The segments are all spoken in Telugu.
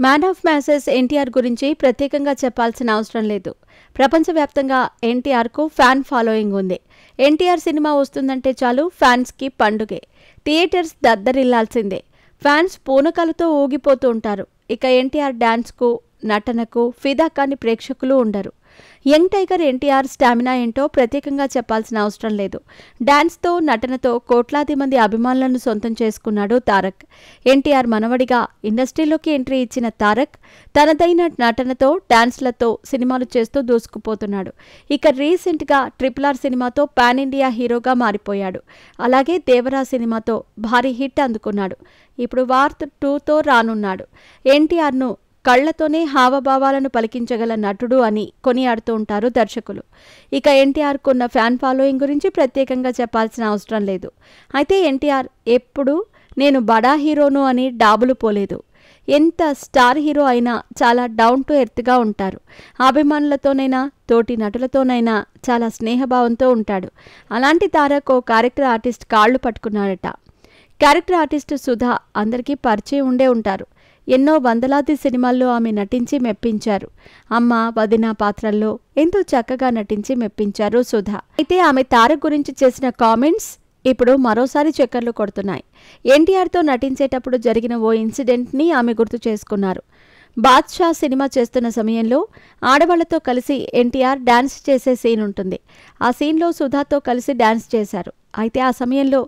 మ్యాన్ ఆఫ్ మ్యాసెస్ ఎన్టీఆర్ గురించి ప్రత్యేకంగా చెప్పాల్సిన అవసరం లేదు. ప్రపంచవ్యాప్తంగా ఎన్టీఆర్కు ఫ్యాన్ ఫాలోయింగ్ ఉంది. ఎన్టీఆర్ సినిమా వస్తుందంటే చాలు ఫ్యాన్స్కి పండుగే. థియేటర్స్ దద్దరిల్లాల్సిందే. ఫ్యాన్స్ పూనకాలతో ఊగిపోతూ ఉంటారు. ఇక ఎన్టీఆర్ డాన్స్కు, నటనకు ఫిదా కాని ప్రేక్షకులు ఉండరు. యంగ్ టైగర్ ఎన్టీఆర్ స్టామినా ఏంటో ప్రత్యేకంగా చెప్పాల్సిన అవసరం లేదు. డాన్స్తో, నటనతో కోట్లాది మంది అభిమానులను సొంతం చేసుకున్నాడు తారక్. ఎన్టీఆర్ మనవడిగా ఇండస్ట్రీలోకి ఎంట్రీ ఇచ్చిన తారక్ తనదైన నటనతో, డాన్స్లతో సినిమాలు చేస్తూ దూసుకుపోతున్నాడు. ఇక రీసెంట్గా RRR సినిమాతో పాన్ ఇండియా హీరోగా మారిపోయాడు. అలాగే దేవరా సినిమాతో భారీ హిట్ అందుకున్నాడు. ఇప్పుడు వార్ 2తో రానున్నాడు. ఎన్టీఆర్ను కళ్లతోనే హావభావాలను పలికించగల నటుడు అని కొనియాడుతూ ఉంటారు దర్శకులు. ఇక ఎన్టీఆర్కున్న ఫ్యాన్ ఫాలోయింగ్ గురించి ప్రత్యేకంగా చెప్పాల్సిన అవసరం లేదు. అయితే ఎన్టీఆర్ ఎప్పుడూ నేను బడా హీరోను అని డాబులు పోలేదు. ఎంత స్టార్ హీరో అయినా చాలా డౌన్ టు ఎర్త్గా ఉంటారు. అభిమానులతోనైనా, తోటి నటులతోనైనా చాలా స్నేహభావంతో ఉంటాడు. అలాంటి తారక్ ఓ క్యారెక్టర్ ఆర్టిస్ట్ కాళ్లు పట్టుకున్నాడట. క్యారెక్టర్ ఆర్టిస్ట్ సుధా అందరికీ పరిచయం ఉండే ఉంటారు. ఎన్నో వందలాది సినిమాల్లో ఆమె నటించి మెప్పించారు. అమ్మ, వదిన పాత్రల్లో ఎంతో చక్కగా నటించి మెప్పించారు సుధా. అయితే ఆమె తారక్ గురించి చేసిన కామెంట్స్ ఇప్పుడు మరోసారి చక్కర్లు కొడుతున్నాయి. ఎన్టీఆర్తో నటించేటప్పుడు జరిగిన ఓ ఇన్సిడెంట్ని ఆమె గుర్తు చేసుకున్నారు. బాద్షా సినిమా చేస్తున్న సమయంలో ఆడవాళ్లతో కలిసి ఎన్టీఆర్ డాన్స్ చేసే సీన్ ఉంటుంది. ఆ సీన్లో సుధాతో కలిసి డాన్స్ చేశారు. అయితే ఆ సమయంలో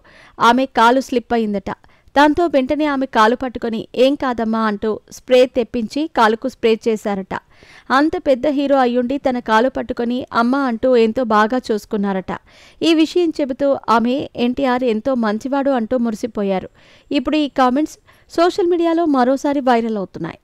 ఆమె కాలు స్లిప్ అయిందట. దాంతో వెంటనే ఆమె కాలు పట్టుకొని ఏం కాదమ్మా అంటూ స్ప్రే తెప్పించి కాలుకు స్ప్రే చేశారట. అంత పెద్ద హీరో అయ్యుండి తన కాలు పట్టుకొని అమ్మ అంటూ ఎంతో బాగా చూసుకున్నారట. ఈ విషయం చెబుతూ ఆమె ఎన్టీఆర్ ఎంతో మంచివాడు అంటూ మురిసిపోయారు. ఇప్పుడు ఈ కామెంట్స్ సోషల్ మీడియాలో మరోసారి వైరల్ అవుతున్నాయి.